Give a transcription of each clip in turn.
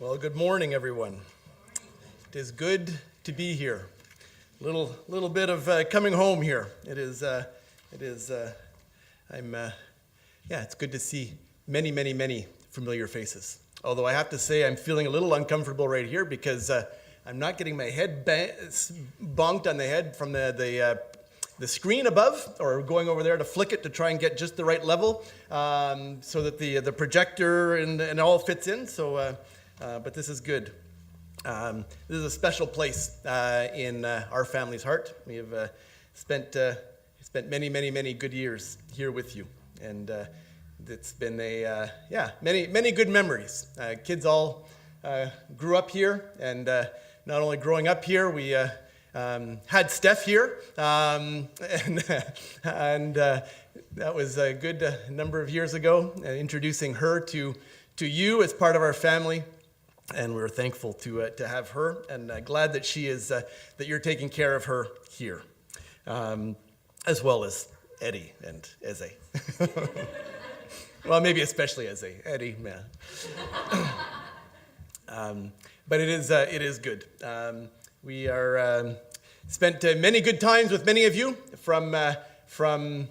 Well, good morning, everyone. It is good to be here. Little bit of coming home here. It's good to see many familiar faces. Although I have to say I'm feeling a little uncomfortable right here because I'm not getting my head bonked on the head from the screen above, or going over there to flick it to try and get just the right level so that the projector and all fits in. But this is good. This is a special place in our family's heart. We have spent many good years here with you, and it's been many good memories. Kids all grew up here, and not only growing up here, we had Steph here, and that was a good number of years ago, introducing her to you as part of our family. And we're thankful to have her, and glad that she is that you're taking care of her here, as well as Eddie and Eze. Well, maybe especially Eze. Eddie, man. But it is good. We are spent many good times with many of you, from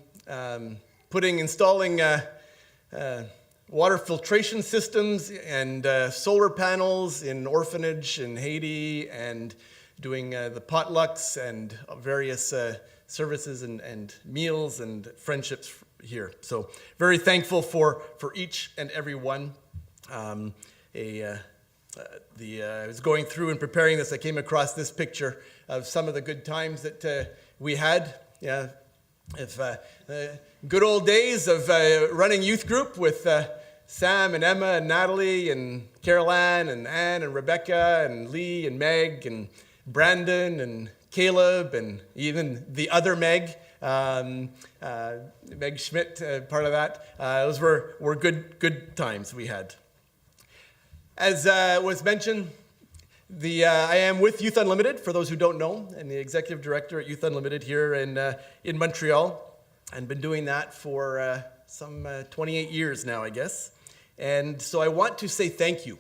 installing water filtration systems and solar panels in orphanage in Haiti, and doing the potlucks and various services and meals and friendships here. So very thankful for each and every one. I was going through and preparing this, I came across this picture of some of the good times that we had. Yeah, if good old days of running youth group with Sam and Emma and Natalie and Caroline and Anne and Rebecca and Lee and Meg and Brandon and Caleb and even the other Meg, Meg Schmidt, part of that. Those were good times we had. As was mentioned, I am with Youth Unlimited, for those who don't know, and the executive director at Youth Unlimited here in Montreal, and been doing that for some 28 years now, I guess. And so I want to say thank you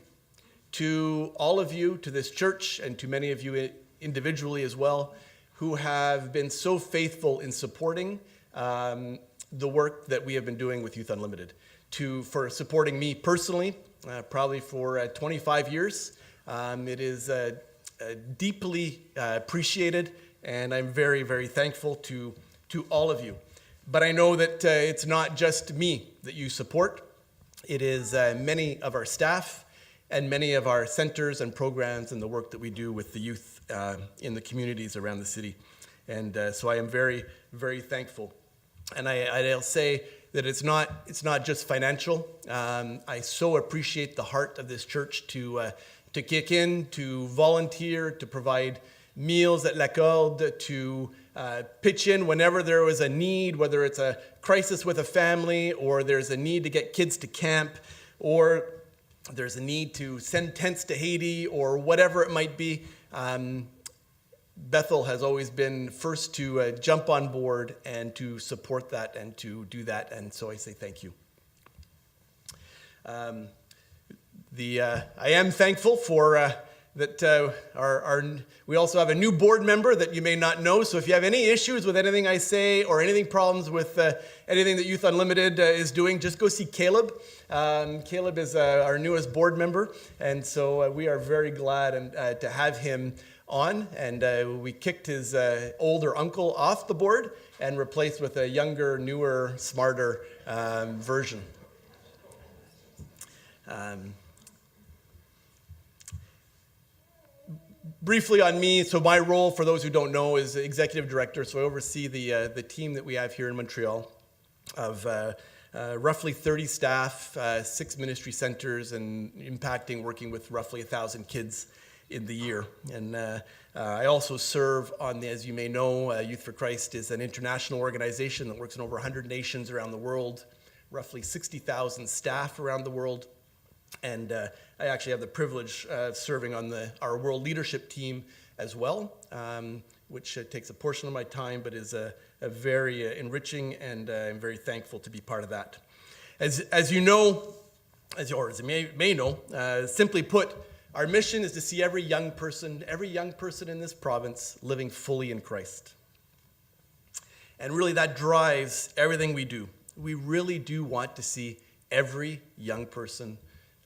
to all of you, to this church, and to many of you individually as well, who have been so faithful in supporting the work that we have been doing with Youth Unlimited, for supporting me personally, probably for 25 years. It is deeply appreciated, and I'm very thankful to all of you. But I know that it's not just me that you support. It is many of our staff and many of our centers and programs and the work that we do with the youth in the communities around the city. And so I am very thankful. And I'll say that it's not just financial. I so appreciate the heart of this church to kick in, to volunteer, to provide meals at l'école, to pitch in whenever there was a need, whether it's a crisis with a family, or there's a need to get kids to camp, or there's a need to send tents to Haiti, or whatever it might be. Bethel has always been first to jump on board and to support that and to do that, and so I say thank you. I am thankful for that we also have a new board member that you may not know. So if you have any issues with anything I say, or anything problems with anything that Youth Unlimited is doing, just go see Caleb. Caleb is our newest board member, and so we are very glad to have him on. And we kicked his older uncle off the board and replaced with a younger, newer, smarter version. Briefly on me, so my role, for those who don't know, is executive director. So I oversee the team that we have here in Montreal of roughly 30 staff, 6 ministry centers, and working with roughly 1,000 kids in the year. And I also serve on as you may know, Youth for Christ is an international organization that works in over 100 nations around the world, roughly 60,000 staff around the world. And I actually have the privilege of serving on our world leadership team as well, which takes a portion of my time, but is a very enriching, and I'm very thankful to be part of that. As you know, as you may know, simply put, Our mission is to see every young person in this province living fully in Christ. And really that drives everything we do. We really do want to see every young person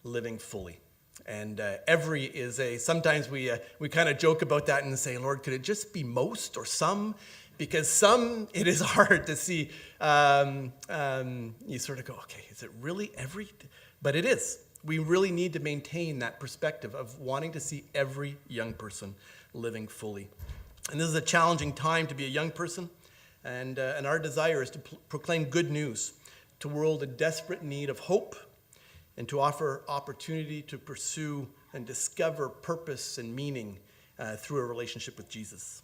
living fully. And every is sometimes we kind of joke about that and say, Lord, could it just be most or some? Because some, it is hard to see. You sort of go, okay, is it really every? But it is. We really need to maintain that perspective of wanting to see every young person living fully. And this is a challenging time to be a young person. And our desire is to proclaim good news to a world in desperate need of hope, and to offer opportunity to pursue and discover purpose and meaning through a relationship with Jesus.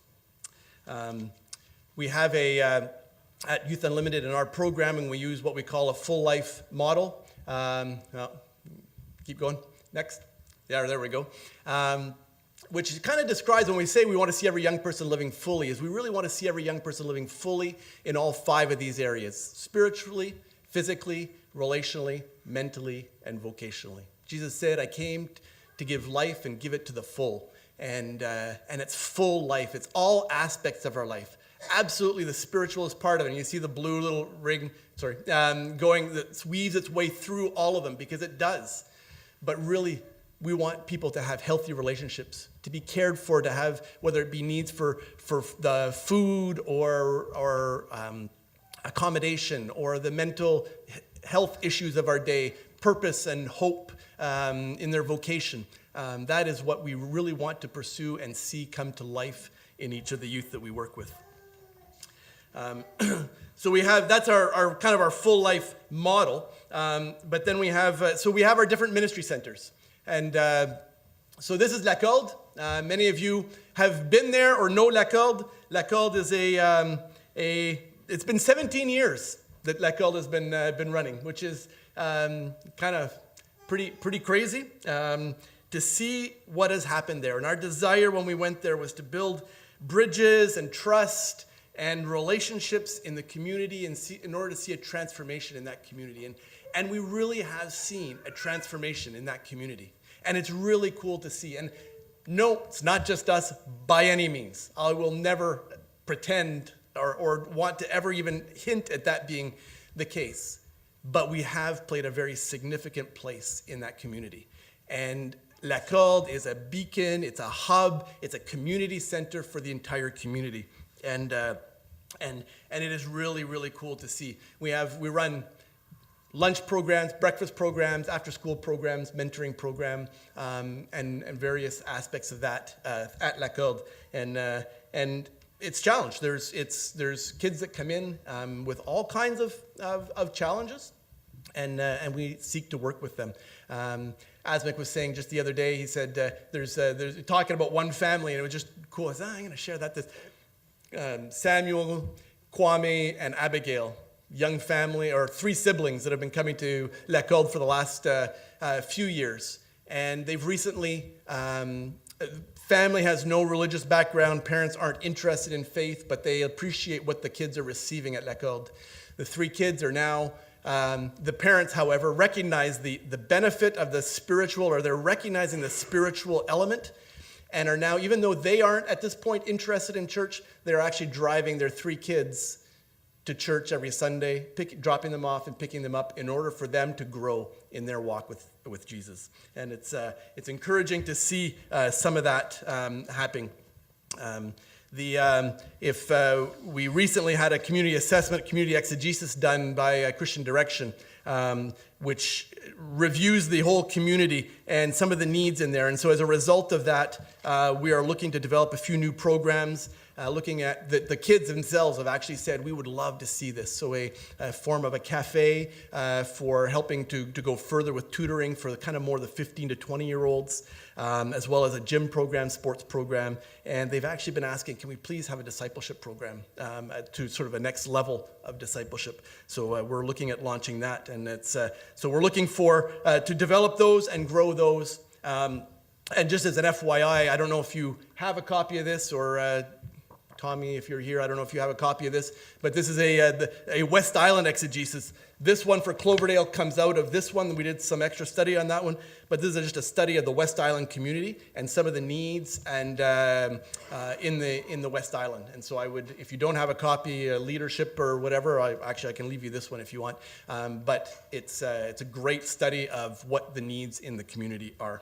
We have at Youth Unlimited in our programming, we use what we call a full life model. Keep going. Next. Yeah, there we go. Which kind of describes when we say we want to see every young person living fully, is we really want to see every young person living fully in all 5 of these areas: spiritually, physically, relationally, mentally, and vocationally. Jesus said, I came to give life and give it to the full. And it's full life. It's all aspects of our life. Absolutely, the spiritual is part of it. And you see the blue little ring, going, that weaves its way through all of them, because it does. But really, we want people to have healthy relationships, to be cared for, to have, whether it be needs for the food or accommodation, or the mental health issues of our day, purpose and hope in their vocation. That is what we really want to pursue and see come to life in each of the youth that we work with. So that's our kind of our full life model. But then we have our different ministry centers. And so this is La Corde. Many of you have been there or know La Corde. La Corde is it's been 17 years that La Corde has been running, which is kind of pretty crazy to see what has happened there. And our desire when we went there was to build bridges and trust and relationships in the community, and in order to see a transformation in that community. And we really have seen a transformation in that community. And it's really cool to see. And no, it's not just us by any means. I will never pretend or want to ever even hint at that being the case. But we have played a very significant place in that community. And La Corde is a beacon, it's a hub, it's a community center for the entire community. And it is really, really cool to see. We run lunch programs, breakfast programs, after-school programs, mentoring program, and various aspects of that at La Corde. And it's challenged. There's kids that come in with all kinds of challenges, and we seek to work with them. As Mick was saying just the other day, he said there's talking about one family, and it was just cool. I said, I'm going to share that. Samuel, Kwame, and Abigail, young family, or 3 siblings that have been coming to La Corde for the last few years. And they've recently, family has no religious background, parents aren't interested in faith, but they appreciate what the kids are receiving at La Corde. The 3 kids are now, the parents, however, recognize the benefit of the spiritual, or they're recognizing the spiritual element, and are now, even though they aren't at this point interested in church, they're actually driving their 3 kids to church every Sunday, dropping them off and picking them up in order for them to grow in their walk with Jesus. And it's encouraging to see some of that happening. We recently had a community assessment, community exegesis done by Christian Direction, which reviews the whole community and some of the needs in there. And so as a result of that, we are looking to develop a few new programs, looking at the kids themselves have actually said, we would love to see this. So a form of a cafe for helping to go further with tutoring for kind of more the 15 to 20-year-olds, as well as a gym program, sports program. And they've actually been asking, can we please have a discipleship program to sort of a next level of discipleship? So we're looking at launching that. And so we're looking to develop those and grow those. And just as an FYI, I don't know if you have a copy of this or Tommy, if you're here, I don't know if you have a copy of this, but this is a West Island exegesis. This one for Cloverdale comes out of this one. We did some extra study on that one, but this is just a study of the West Island community and some of the needs and in the West Island. And so I would, if you don't have a copy, leadership or whatever, I can leave you this one if you want. But it's a great study of what the needs in the community are.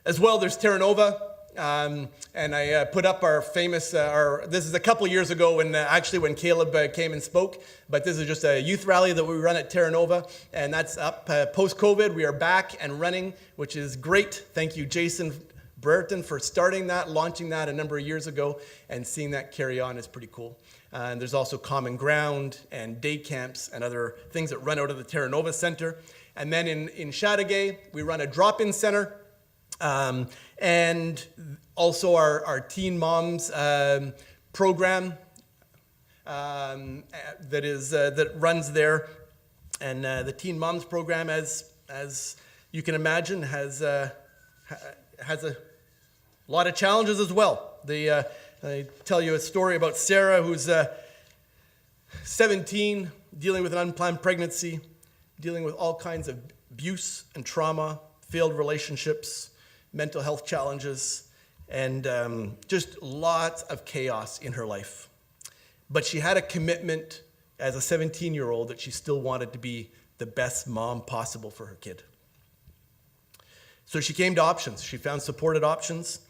As well, there's Terra Nova. And I put up our famous, this is a couple years ago when Caleb came and spoke, but this is just a youth rally that we run at Terra Nova, and that's up post-COVID. We are back and running, which is great. Thank you, Jason Brereton, for starting that, launching that a number of years ago, and seeing that carry on is pretty cool. And there's also Common Ground and day camps and other things that run out of the Terra Nova Center. And then in Chateauguay, we run a drop-in center. And also our Teen Moms program that runs there. And the Teen Moms program, as you can imagine, has a lot of challenges as well. I tell you a story about Sarah, who's 17, dealing with an unplanned pregnancy, dealing with all kinds of abuse and trauma, failed relationships, mental health challenges, and just lots of chaos in her life. But she had a commitment as a 17-year-old that she still wanted to be the best mom possible for her kid. So she came to Options. She found supported Options,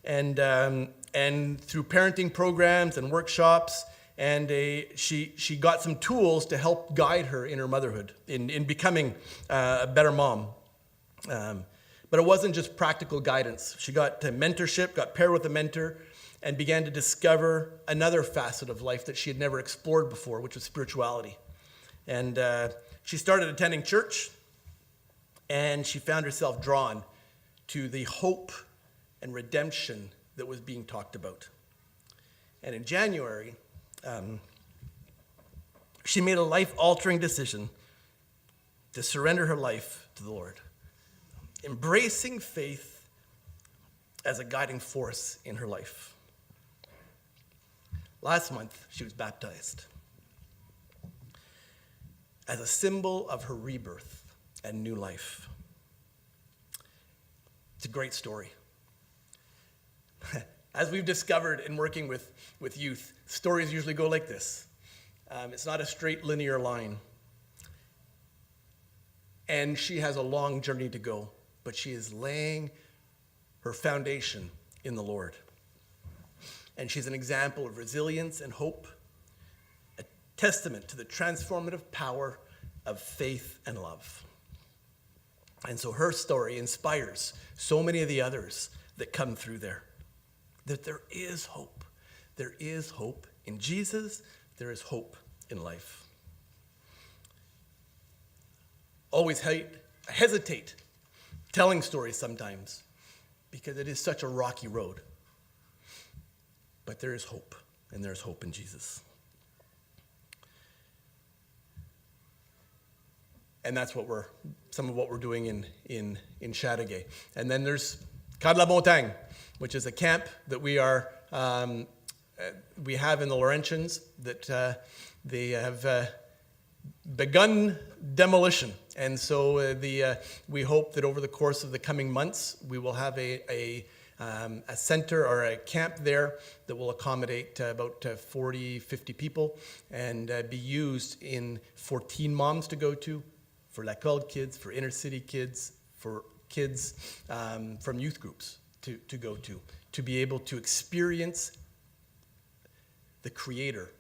and through parenting programs and workshops, and she got some tools to help guide her in her motherhood, in becoming a better mom. But it wasn't just practical guidance. She got mentorship, got paired with a mentor, and began to discover another facet of life that she had never explored before, which was spirituality. And she started attending church, and she found herself drawn to the hope and redemption that was being talked about. And in January, she made a life-altering decision to surrender her life to the Lord, embracing faith as a guiding force in her life. Last month, she was baptized as a symbol of her rebirth and new life. It's a great story. As we've discovered in working with youth, stories usually go like this. It's not a straight linear line. And she has a long journey to go, but she is laying her foundation in the Lord. And she's an example of resilience and hope, a testament to the transformative power of faith and love. And so her story inspires so many of the others that come through there, that there is hope. There is hope in Jesus. There is hope in life. Always hesitate telling stories sometimes because it is such a rocky road. But there is hope, and there is hope in Jesus. And that's some of what we're doing in Chateauguay. And then there's Cas de la Montagne, which is a camp that we have in the Laurentians that they have begun demolition. And so we hope that over the course of the coming months, we will have a center or a camp there that will accommodate about 40, 50 people and be used for teen moms to go to, for l'école kids, for inner city kids, for kids from youth groups to go to be able to experience the Creator.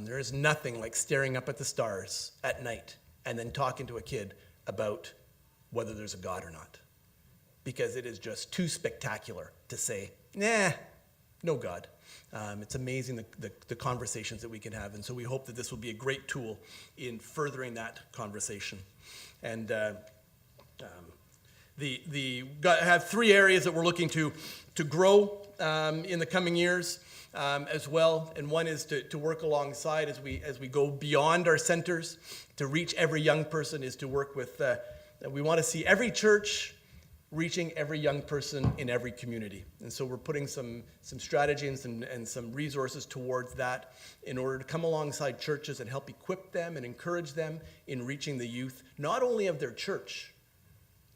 There is nothing like staring up at the stars at night and then talking to a kid about whether there's a God or not. Because it is just too spectacular to say, nah, no God. It's amazing the conversations that we can have. And so we hope that this will be a great tool in furthering that conversation. And have three areas that we're looking to grow in the coming years as well. And one is to work alongside as we go beyond our centers, to reach every young person, is to work with, we want to see every church reaching every young person in every community. And so we're putting some strategies and some resources towards that in order to come alongside churches and help equip them and encourage them in reaching the youth, not only of their church,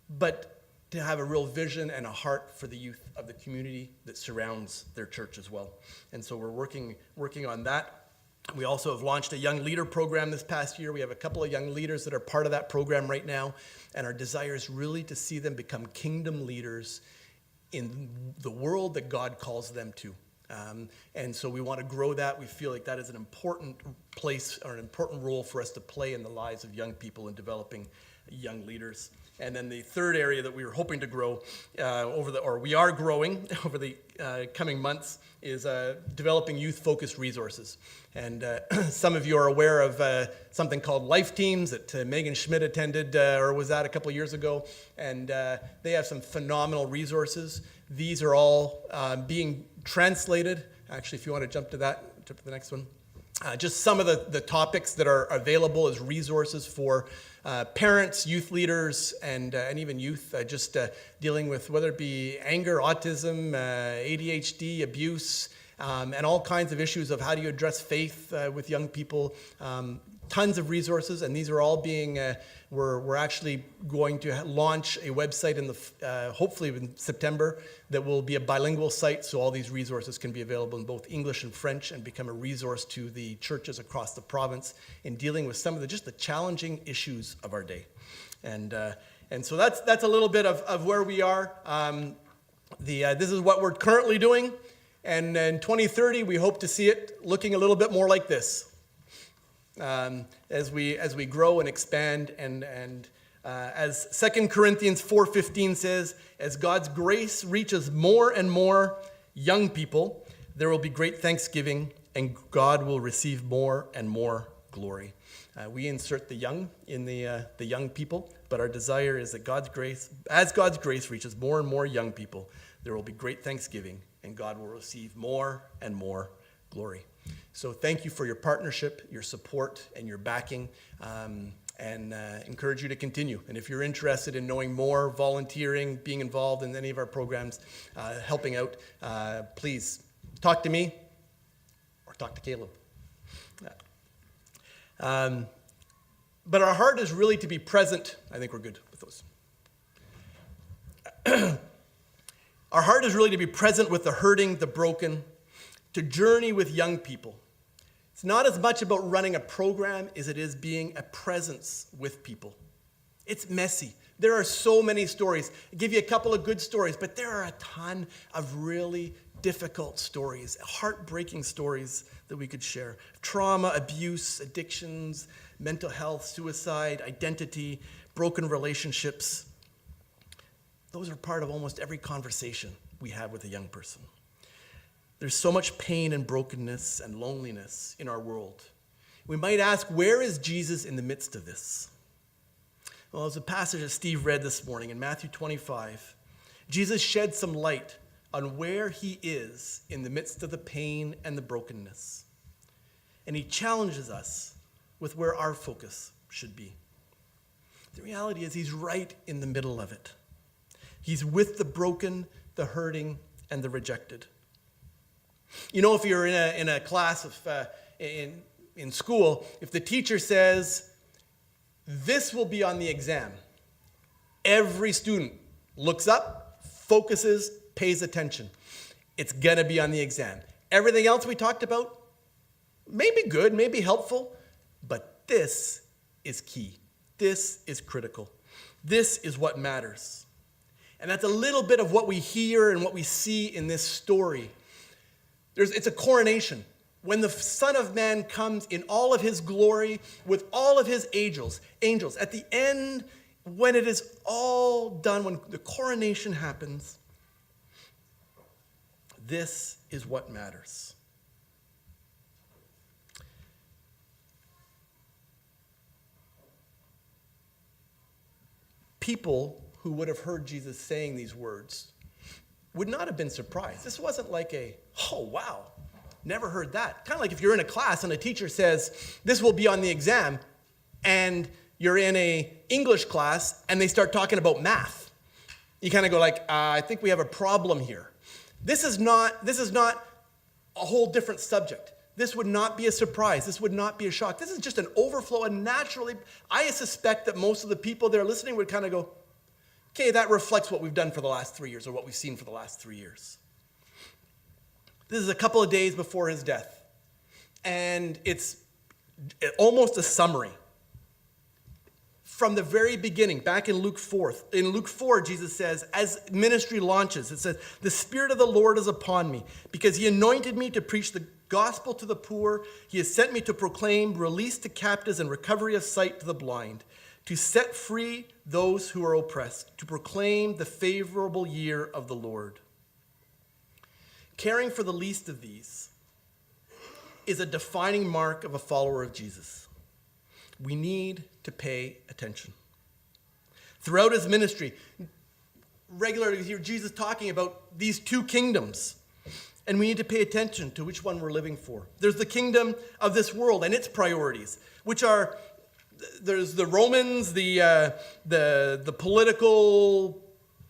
but to have a real vision and a heart for the youth of the community that surrounds their church as well. And so we're working on that. We also have launched a young leader program this past year. We have a couple of young leaders that are part of that program right now, and our desire is really to see them become kingdom leaders in the world that God calls them to. And so we want to grow that. We feel like that is an important place or an important role for us to play in the lives of young people in developing young leaders. And then the third area that we were hoping to grow we are growing over the coming months is developing youth-focused resources. And some of you are aware of something called Life Teams that Megan Schmidt attended or was at a couple of years ago. And they have some phenomenal resources. These are all being translated. Actually, if you want to jump to the next one. Just some of the topics that are available as resources for parents, youth leaders, and even youth, just dealing with whether it be anger, autism, ADHD, abuse, and all kinds of issues of how do you address faith with young people. Tons of resources, and these are all being, we're actually going to launch a website in hopefully in September that will be a bilingual site, so all these resources can be available in both English and French and become a resource to the churches across the province in dealing with some of the challenging issues of our day. And so that's a little bit of where we are. This is what we're currently doing, and in 2030 we hope to see it looking a little bit more like this. As we grow and expand, and as 2 Corinthians 4:15 says, as God's grace reaches more and more young people, there will be great thanksgiving, and God will receive more and more glory. We insert the young in the young people, but our desire is that as God's grace reaches more and more young people, there will be great thanksgiving, and God will receive more and more glory. So thank you for your partnership, your support, and your backing, and encourage you to continue. And if you're interested in knowing more, volunteering, being involved in any of our programs, helping out, please talk to me or talk to Caleb. But our heart is really to be present. I think we're good with those. Our heart is really to be present with the hurting, the broken, to journey with young people. It's not as much about running a program as it is being a presence with people. It's messy. There are so many stories. I'll give you a couple of good stories, but there are a ton of really difficult stories, heartbreaking stories that we could share. Trauma, abuse, addictions, mental health, suicide, identity, broken relationships. Those are part of almost every conversation we have with a young person. There's so much pain and brokenness and loneliness in our world. We might ask, where is Jesus in the midst of this? Well, as a passage that Steve read this morning in Matthew 25, Jesus shed some light on where he is in the midst of the pain and the brokenness. And he challenges us with where our focus should be. The reality is he's right in the middle of it. He's with the broken, the hurting, and the rejected. You know, if you're in a class in school, if the teacher says, this will be on the exam, every student looks up, focuses, pays attention. It's going to be on the exam. Everything else we talked about may be good, may be helpful, but this is key. This is critical. This is what matters. And that's a little bit of what we hear and what we see in this story. It's a coronation. When the Son of Man comes in all of his glory with all of his angels, at the end, when it is all done, when the coronation happens, this is what matters. People who would have heard Jesus saying these words would not have been surprised. This wasn't like oh, wow, never heard that. Kind of like if you're in a class and a teacher says, this will be on the exam, and you're in a English class and they start talking about math. you kind of go like, I think we have a problem here. This is not a whole different subject. This would not be a surprise. This would not be a shock. This is just an overflow, and naturally, I suspect that most of the people there listening would kind of go, okay, that reflects what we've done for the last 3 years, or what we've seen for the last 3 years. This is a couple of days before his death, and it's almost a summary. From the very beginning, back in Luke 4, Jesus says, as ministry launches, it says, the Spirit of the Lord is upon me, because he anointed me to preach the gospel to the poor. He has sent me to proclaim release to captives and recovery of sight to the blind, to set free those who are oppressed, to proclaim the favorable year of the Lord. Caring for the least of these is a defining mark of a follower of Jesus. We need to pay attention. Throughout his ministry, regularly you hear Jesus talking about these two kingdoms, and we need to pay attention to which one we're living for. There's the kingdom of this world and its priorities, which are, there's the Romans, the political,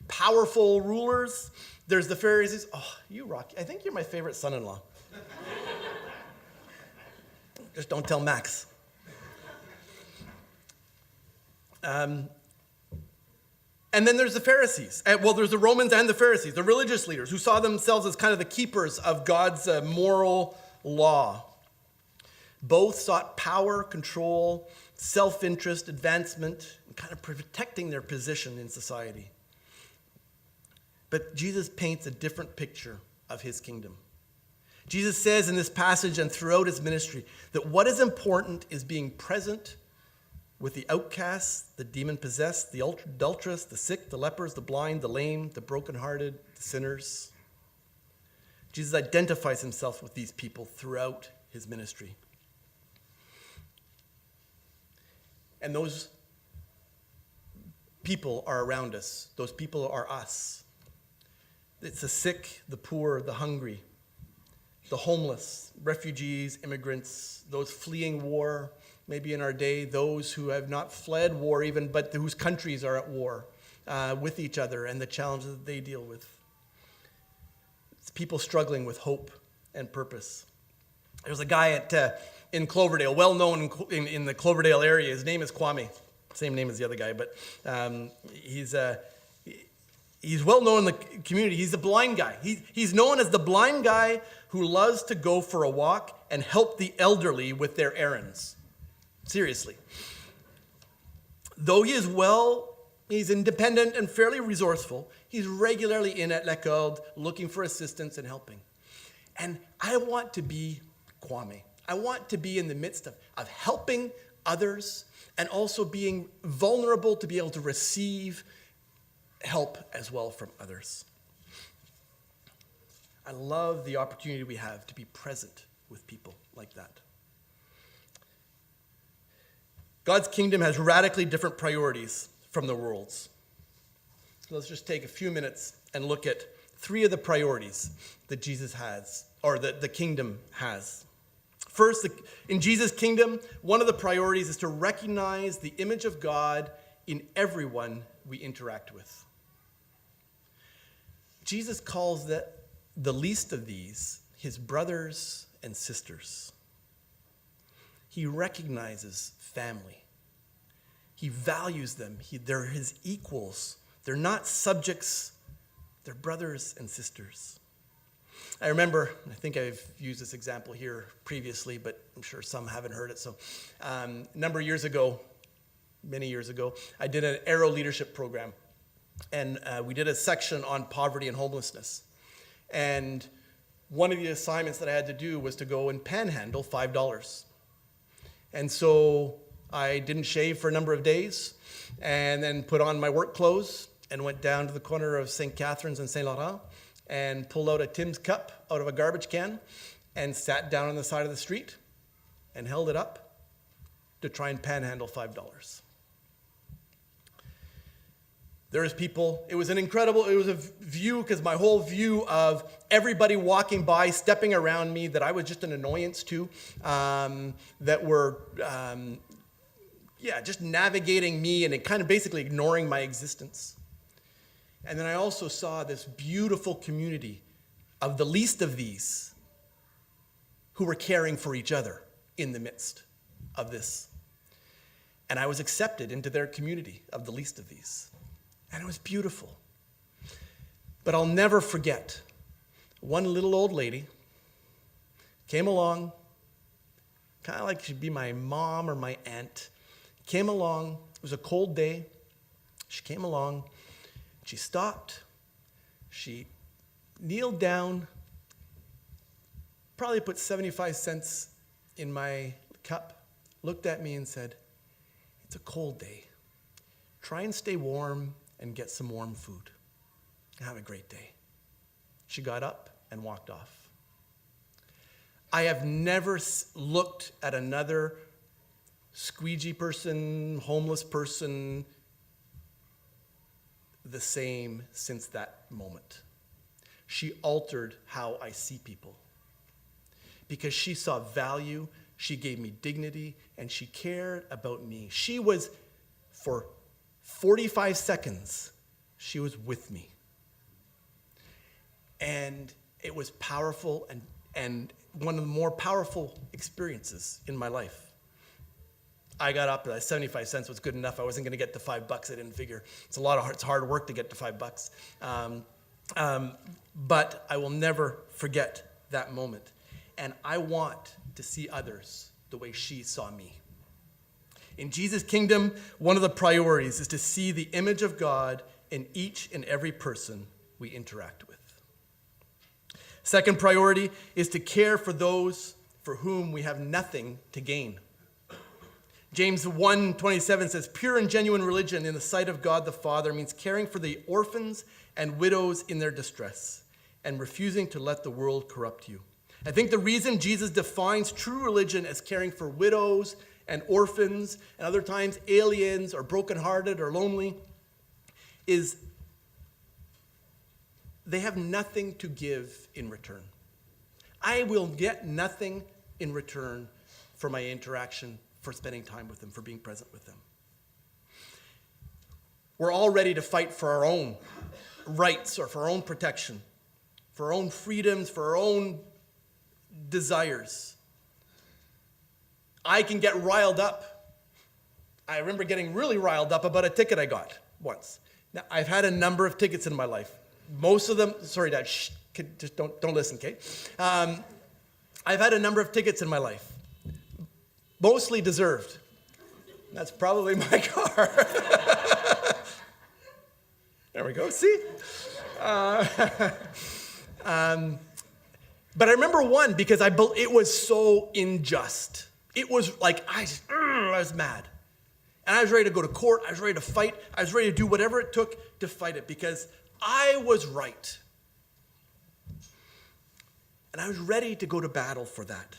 powerful rulers. There's the Pharisees. Oh, you rock. I think you're my favorite son-in-law. Just don't tell Max. And then there's the Pharisees. Well, there's the Romans and the Pharisees, the religious leaders who saw themselves as kind of the keepers of God's moral law. Both sought power, control, self-interest, advancement, and kind of protecting their position in society. But Jesus paints a different picture of his kingdom. Jesus says in this passage and throughout his ministry that what is important is being present with the outcasts, the demon-possessed, the adulterous, the sick, the lepers, the blind, the lame, the brokenhearted, the sinners. Jesus identifies himself with these people throughout his ministry. And those people are around us. Those people are us. It's the sick, the poor, the hungry, the homeless, refugees, immigrants, those fleeing war, maybe in our day, those who have not fled war even, but whose countries are at war with each other and the challenges that they deal with. It's people struggling with hope and purpose. There's a guy in Cloverdale, well known in the Cloverdale area. His name is Kwame. Same name as the other guy, but he's well known in the community. He's a blind guy. He's known as the blind guy who loves to go for a walk and help the elderly with their errands. Seriously. Though he's independent and fairly resourceful, he's regularly in at La Corde looking for assistance and helping. And I want to be Kwame. I want to be in the midst of helping others and also being vulnerable to be able to receive help as well from others. I love the opportunity we have to be present with people like that. God's kingdom has radically different priorities from the world's. So let's just take a few minutes and look at 3 of the priorities that Jesus has, or that the kingdom has. First, in Jesus' kingdom, one of the priorities is to recognize the image of God in everyone we interact with. Jesus calls the least of these his brothers and sisters. He recognizes family. He values them. They're his equals. They're not subjects. They're brothers and sisters. I remember, I think I've used this example here previously, but I'm sure some haven't heard it. So a number of years ago, many years ago, I did an Arrow leadership program. And we did a section on poverty and homelessness. And one of the assignments that I had to do was to go and panhandle $5. And so I didn't shave for a number of days and then put on my work clothes and went down to the corner of St. Catharines and St. Laurent and pulled out a Tim's cup out of a garbage can and sat down on the side of the street and held it up to try and panhandle $5. There's people, it was a view, because my whole view of everybody walking by, stepping around me, that I was just an annoyance to, that were, just navigating me and kind of basically ignoring my existence. And then I also saw this beautiful community of the least of these who were caring for each other in the midst of this. And I was accepted into their community of the least of these. And it was beautiful. But I'll never forget, one little old lady came along, kind of like she'd be my mom or my aunt, came along. It was a cold day. She came along. She stopped. She kneeled down, probably put 75 cents in my cup, looked at me and said, "It's a cold day. Try and stay warm and get some warm food. Have a great day." She got up and walked off. I have never looked at another squeegee person, homeless person, the same since that moment. She altered how I see people because she saw value, she gave me dignity, and she cared about me. She was, for 45 seconds, she was with me. And it was powerful and one of the more powerful experiences in my life. I got up, 75 cents was good enough. I wasn't going to get to $5. I didn't figure. It's hard work to get to $5. But I will never forget that moment. And I want to see others the way she saw me. In Jesus' kingdom, one of the priorities is to see the image of God in each and every person we interact with. Second priority is to care for those for whom we have nothing to gain. James 1:27 says, "Pure and genuine religion in the sight of God the Father means caring for the orphans and widows in their distress and refusing to let the world corrupt you." I think the reason Jesus defines true religion as caring for widows and orphans and other times aliens or brokenhearted or lonely is they have nothing to give in return. I will get nothing in return for my interaction, for spending time with them, for being present with them. We're all ready to fight for our own rights or for our own protection, for our own freedoms, for our own desires. I can get riled up. I remember getting really riled up about a ticket I got once. Now, I've had a number of tickets in my life. Most of them, sorry, Dad, just don't listen, okay? I've had a number of tickets in my life. Mostly deserved. That's probably my car. There we go, see? But I remember one because it was so unjust. It was like, I was mad. And I was ready to go to court. I was ready to fight. I was ready to do whatever it took to fight it because I was right. And I was ready to go to battle for that.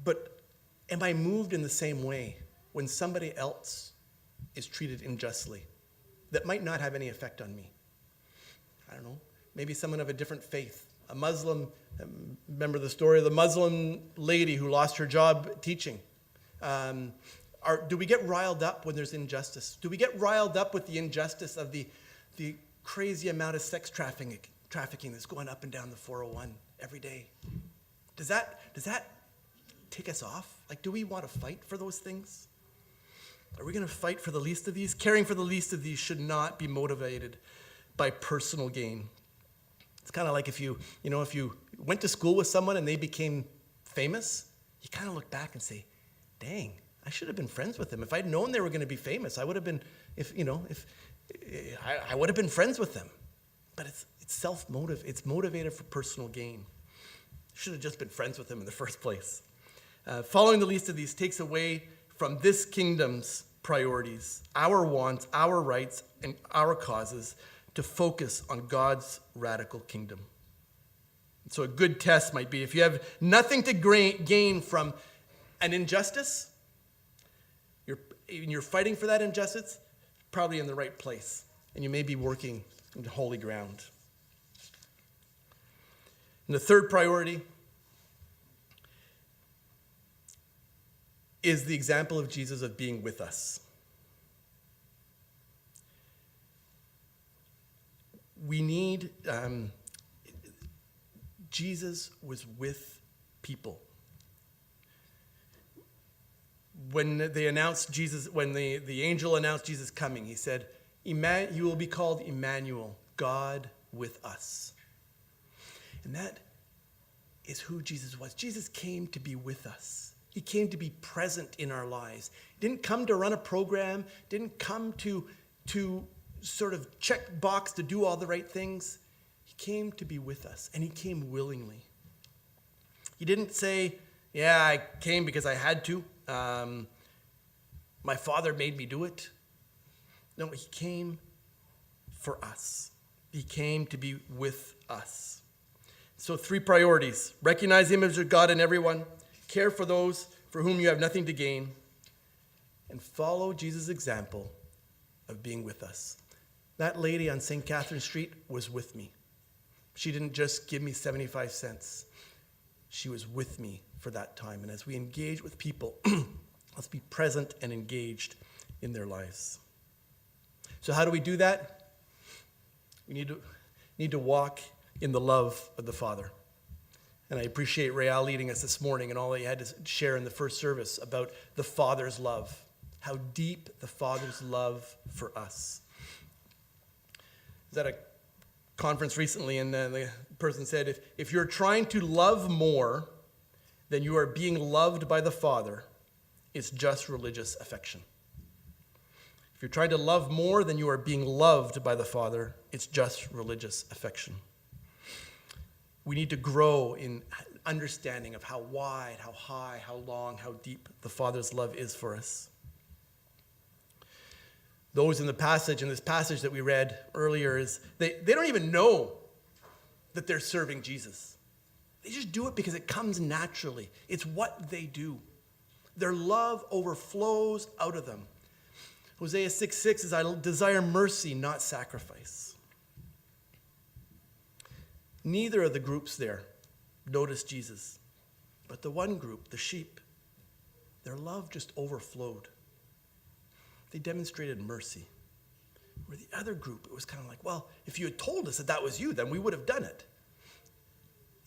But am I moved in the same way when somebody else is treated unjustly that might not have any effect on me? I don't know. Maybe someone of a different faith. A Muslim, remember the story of the Muslim lady who lost her job teaching. Do we get riled up when there's injustice? Do we get riled up with the injustice of the crazy amount of sex trafficking that's going up and down the 401 every day? Does that tick us off? Like, do we want to fight for those things? Are we going to fight for the least of these? Caring for the least of these should not be motivated by personal gain. It's kind of like if you went to school with someone and they became famous, you kind of look back and say, dang, I should have been friends with them. If I'd known they were going to be famous, I would have been, I would have been friends with them. But it's self-motive. It's motivated for personal gain. Should have just been friends with them in the first place. Following the least of these takes away from this kingdom's priorities, our wants, our rights, and our causes to focus on God's radical kingdom. So a good test might be if you have nothing to gain from an injustice, you're fighting for that injustice, probably in the right place, and you may be working in holy ground. And the third priority is the example of Jesus of being with us. we need, Jesus was with people. When they announced Jesus, when the angel announced Jesus coming, he said, you will be called Emmanuel, God with us. And that is who Jesus was. Jesus came to be with us. He came to be present in our lives. He didn't come to run a program, didn't come to sort of check box to do all the right things. He came to be with us, and he came willingly. He didn't say, yeah, I came because I had to. My Father made me do it. No, he came for us. He came to be with us. So 3 priorities. Recognize the image of God in everyone. Care for those for whom you have nothing to gain. And follow Jesus' example of being with us. That lady on St. Catherine Street was with me. She didn't just give me 75 cents. She was with me for that time. And as we engage with people, let's be present and engaged in their lives. So how do we do that? We need to walk in the love of the Father. And I appreciate Rael leading us this morning and all he had to share in the first service about the Father's love, how deep the Father's love for us. I was at a conference recently, and the person said, if you're trying to love more than you are being loved by the Father, it's just religious affection. If you're trying to love more than you are being loved by the Father, it's just religious affection. We need to grow in understanding of how wide, how high, how long, how deep the Father's love is for us. Those in this passage that we read earlier, they don't even know that they're serving Jesus. They just do it because it comes naturally. It's what they do. Their love overflows out of them. Hosea 6:6 says, I desire mercy, not sacrifice. Neither of the groups there noticed Jesus. But the one group, the sheep, their love just overflowed. They demonstrated mercy. Where the other group, it was kind of like, well, if you had told us that was you, then we would have done it.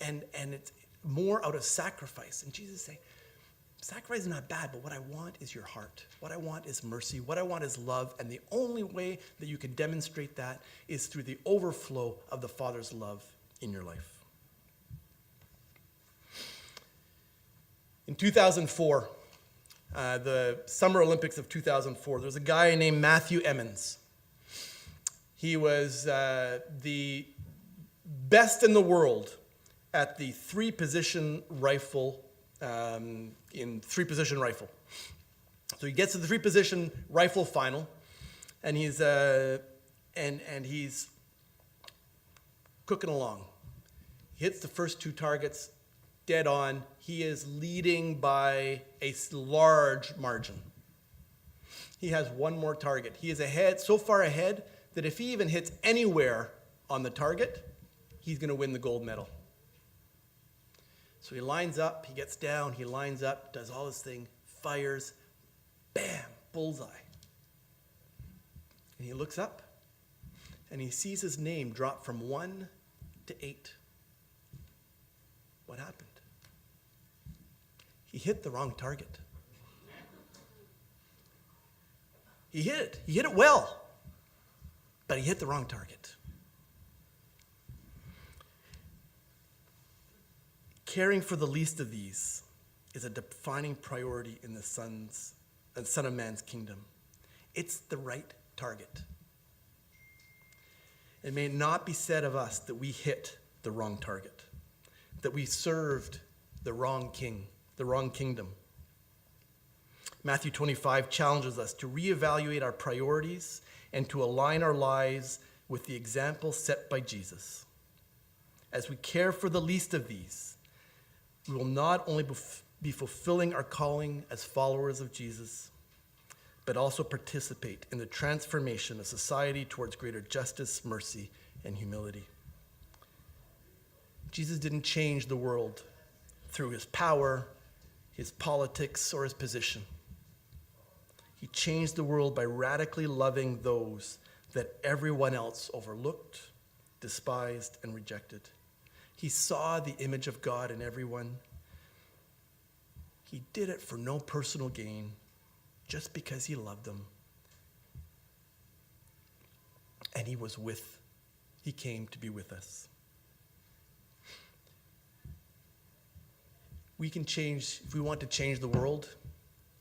And it's more out of sacrifice. And Jesus is saying, sacrifice is not bad, but what I want is your heart. What I want is mercy. What I want is love. And the only way that you can demonstrate that is through the overflow of the Father's love in your life. In 2004, the Summer Olympics of 2004, there was a guy named Matthew Emmons. He was the best in the world at the three-position rifle, in three-position rifle. So he gets to the three-position rifle final, and he's he's cooking along. He hits the first 2 targets dead on. He is leading by a large margin. He has one more target. He is ahead, so far ahead that if he even hits anywhere on the target, he's going to win the gold medal. So he lines up, he gets down, he lines up, does all his thing, fires, bam, bullseye. And he looks up, and he sees his name drop from 1 to 8. What happened? He hit the wrong target. He hit it well, but he hit the wrong target. Caring for the least of these is a defining priority in the Son of Man's kingdom. It's the right target. It may not be said of us that we hit the wrong target, that we served the wrong king, the wrong kingdom. Matthew 25 challenges us to reevaluate our priorities and to align our lives with the example set by Jesus. As we care for the least of these, we will not only be fulfilling our calling as followers of Jesus, but also participate in the transformation of society towards greater justice, mercy, and humility. Jesus didn't change the world through his power, his politics, or his position. He changed the world by radically loving those that everyone else overlooked despised, and rejected. He saw the image of God in everyone. He did it for no personal gain, just because he loved them. And he came to be with us. We can change, if we want to change the world,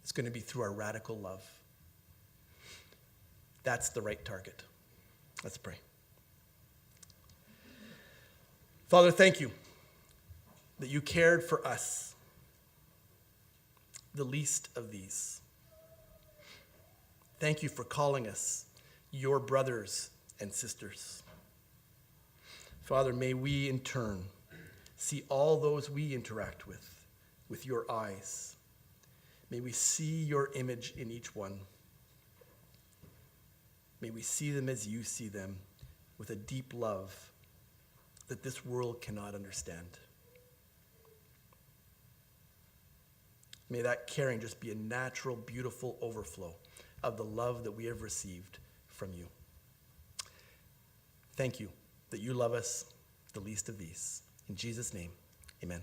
it's going to be through our radical love. That's the right target. Let's pray. Father, thank you that you cared for us, the least of these. Thank you for calling us your brothers and sisters. Father, may we in turn see all those we interact with your eyes. May we see your image in each one. May we see them as you see them, with a deep love that this world cannot understand. May that caring just be a natural, beautiful overflow of the love that we have received from you. Thank you that you love us, the least of these. In Jesus' name, amen.